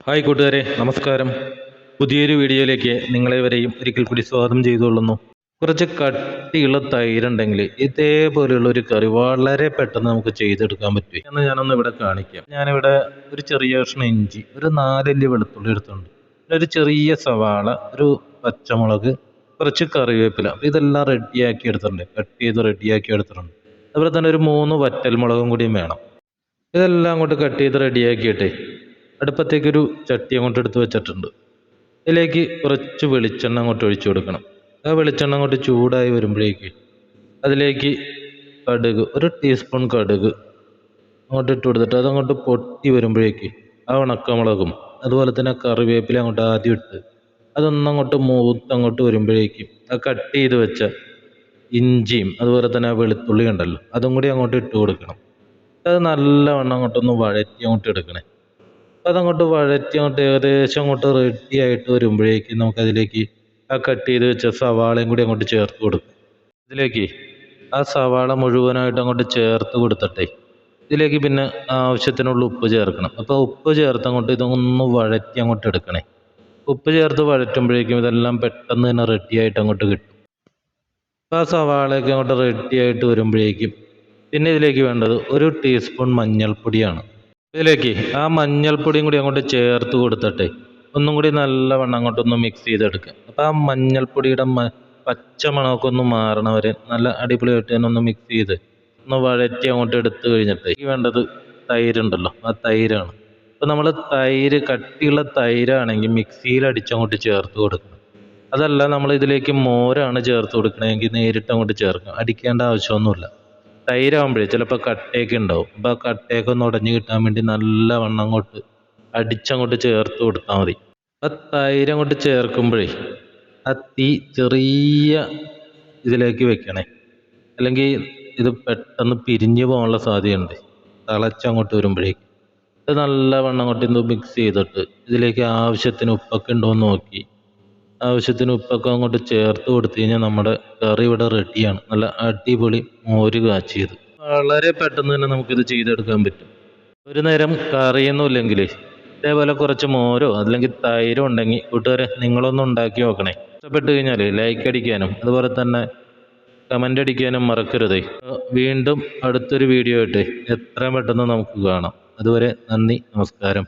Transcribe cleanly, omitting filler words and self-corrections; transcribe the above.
Hi കൂട്ടുകാരെ, നമസ്കാരം. പുതിയൊരു വീഡിയോയിലേക്ക് നിങ്ങളെവരെയും ഒരിക്കൽ കൂടി സ്വാഗതം ചെയ്തുകൊള്ളുന്നു. കുറച്ച് കട്ടിയുള്ള തൈരുണ്ടെങ്കിൽ ഇതേപോലെയുള്ള ഒരു കറി വളരെ പെട്ടെന്ന് നമുക്ക് ചെയ്തെടുക്കാൻ പറ്റും എന്ന് ഞാനൊന്ന് ഇവിടെ കാണിക്കാം. ഞാനിവിടെ ഒരു ചെറിയ കഷ്ണം ഇഞ്ചി, ഒരു 4 അല്ലി വെളുത്തുള്ളി എടുത്തുണ്ട്, ഒരു ചെറിയ സവാള, ഒരു പച്ചമുളക്, കുറച്ച് കറിവേപ്പില, ഇതെല്ലാം റെഡിയാക്കി എടുത്തിട്ടുണ്ട്, കട്ട് ചെയ്ത് റെഡിയാക്കി എടുത്തിട്ടുണ്ട്. അതുപോലെ തന്നെ ഒരു 3 വറ്റൽമുളകും കൂടിയും വേണം. ഇതെല്ലാം അങ്ങോട്ട് കട്ട് ചെയ്ത് റെഡിയാക്കിയിട്ട് അടുപ്പത്തേക്കൊരു ചട്ടി അങ്ങോട്ട് എടുത്ത് വെച്ചിട്ടുണ്ട്. ഇതിലേക്ക് കുറച്ച് വെളിച്ചെണ്ണ അങ്ങോട്ട് ഒഴിച്ചു കൊടുക്കണം. ആ വെളിച്ചെണ്ണ അങ്ങോട്ട് ചൂടായി വരുമ്പോഴേക്ക് അതിലേക്ക് കടുക്, ഒരു ടീസ്പൂൺ കടുക് അങ്ങോട്ട് ഇട്ട് കൊടുത്തിട്ട് അതങ്ങോട്ട് പൊട്ടി വരുമ്പോഴേക്ക് ആ ഉണക്കമുളകും അതുപോലെ തന്നെ കറിവേപ്പില അങ്ങോട്ട് ആദ്യം ഇട്ട് അതൊന്നങ്ങോട്ട് മൂത്തങ്ങോട്ട് വരുമ്പോഴേക്കും ആ കട്ട് ചെയ്ത് വെച്ച ഇഞ്ചിയും അതുപോലെ തന്നെ ആ വെളുത്തുള്ളി ഉണ്ടല്ലോ അതും കൂടി അങ്ങോട്ട് ഇട്ട് കൊടുക്കണം. അത് നല്ലവണ്ണം അങ്ങോട്ടൊന്ന് വഴറ്റി അങ്ങോട്ട് എടുക്കണേ. അതങ്ങോട്ട് വഴറ്റി അങ്ങോട്ട് ഏകദേശം അങ്ങോട്ട് റെഡി ആയിട്ട് വരുമ്പോഴേക്കും നമുക്കതിലേക്ക് ആ കട്ട് ചെയ്ത് വെച്ച സവാളയും കൂടി അങ്ങോട്ട് ചേർത്ത് കൊടുക്കും. ഇതിലേക്ക് ആ സവാള മുഴുവനായിട്ട് അങ്ങോട്ട് ചേർത്ത് കൊടുത്തിട്ടേ ഇതിലേക്ക് പിന്നെ ആവശ്യത്തിനുള്ള ഉപ്പ് ചേർക്കണം. അപ്പോൾ ഉപ്പ് ചേർത്ത് അങ്ങോട്ട് ഇതൊന്ന് വഴറ്റി അങ്ങോട്ട് എടുക്കണേ. ഉപ്പ് ചേർത്ത് വഴറ്റുമ്പോഴേക്കും ഇതെല്ലാം പെട്ടെന്ന് തന്നെ റെഡി ആയിട്ട് അങ്ങോട്ട് കിട്ടും. അപ്പോൾ ആ സവാളയൊക്കെ അങ്ങോട്ട് റെഡി ആയിട്ട് വരുമ്പോഴേക്കും പിന്നെ ഇതിലേക്ക് വേണ്ടത് ഒരു ടീസ്പൂൺ മഞ്ഞൾപ്പൊടിയാണ്. ഇതിലേക്ക് ആ മഞ്ഞൾപ്പൊടിയും കൂടി അങ്ങോട്ട് ചേർത്ത് കൊടുത്തിട്ട് ഒന്നും കൂടി നല്ലവണ്ണം അങ്ങോട്ടൊന്ന് മിക്സ് ചെയ്തെടുക്കുക. അപ്പോൾ ആ മഞ്ഞൾപ്പൊടിയുടെ പച്ച മണമൊക്കെ ഒന്ന് മാറണ വരെ നല്ല അടിപൊളിയായിട്ട് തന്നെ ഒന്ന് മിക്സ് ചെയ്ത് ഒന്ന് വഴറ്റി അങ്ങോട്ട് എടുത്തു കഴിഞ്ഞിട്ട് ഈ വേണ്ടത് തൈരുണ്ടല്ലോ, ആ തൈരാണ്. അപ്പോൾ നമ്മൾ തൈര്, കട്ടിയുള്ള തൈരാണെങ്കിൽ മിക്സിയിൽ അടിച്ചങ്ങോട്ട് ചേർത്ത് കൊടുക്കണം. അതല്ല നമ്മൾ ഇതിലേക്ക് മോരാണ് ചേർത്ത് കൊടുക്കണമെങ്കിൽ നേരിട്ട് അങ്ങോട്ട് ചേർക്കാം, അടിക്കേണ്ട ആവശ്യമൊന്നുമില്ല. തൈരാകുമ്പോഴേ ചിലപ്പോൾ കട്ടയൊക്കെ ഉണ്ടാവും. അപ്പോൾ ആ കട്ടയൊക്കെ ഒന്ന് ഉടഞ്ഞ് കിട്ടാൻ വേണ്ടി നല്ലവണ്ണം അങ്ങോട്ട് അടിച്ചങ്ങോട്ട് ചേർത്ത് കൊടുത്താൽ മതി. ആ തൈര് അങ്ങോട്ട് ചേർക്കുമ്പോഴേ ആ തീ ചെറിയ ഇതിലേക്ക് വെക്കണേ, അല്ലെങ്കിൽ ഇത് പെട്ടെന്ന് പിരിഞ്ഞു പോകാനുള്ള സാധ്യതയുണ്ട് തിളച്ചങ്ങോട്ട് വരുമ്പോഴേക്ക്. ഇത് നല്ലവണ്ണം അങ്ങോട്ട് ഇന്ന് മിക്സ് ചെയ്തിട്ട് ഇതിലേക്ക് ആവശ്യത്തിന് ഉപ്പൊക്കെ ഉണ്ടോ എന്ന് നോക്കി ആവശ്യത്തിന് ഉപ്പൊക്കെ അങ്ങോട്ട് ചേർത്ത് കൊടുത്തു കഴിഞ്ഞാൽ നമ്മുടെ കറി ഇവിടെ റെഡിയാണ്. നല്ല അടിപൊളി മോര് കാച്ചിയത്. വളരെ പെട്ടെന്ന് തന്നെ നമുക്കിത് ചെയ്തെടുക്കാൻ പറ്റും. ഒരു നേരം കറിയൊന്നുമില്ലെങ്കിൽ ഇതേപോലെ കുറച്ച് മോരോ അല്ലെങ്കിൽ തൈരോ ഉണ്ടെങ്കിൽ കൂട്ടുകാരെ നിങ്ങളൊന്നും ഉണ്ടാക്കി നോക്കണേ. ഇഷ്ടപ്പെട്ട് കഴിഞ്ഞാൽ ലൈക്ക് അടിക്കാനും അതുപോലെ തന്നെ കമൻ്റ് അടിക്കാനും മറക്കരുതേ. വീണ്ടും അടുത്തൊരു വീഡിയോ ആയിട്ട് എത്രയും പെട്ടെന്ന് നമുക്ക് കാണാം. അതുവരെ നന്ദി, നമസ്കാരം.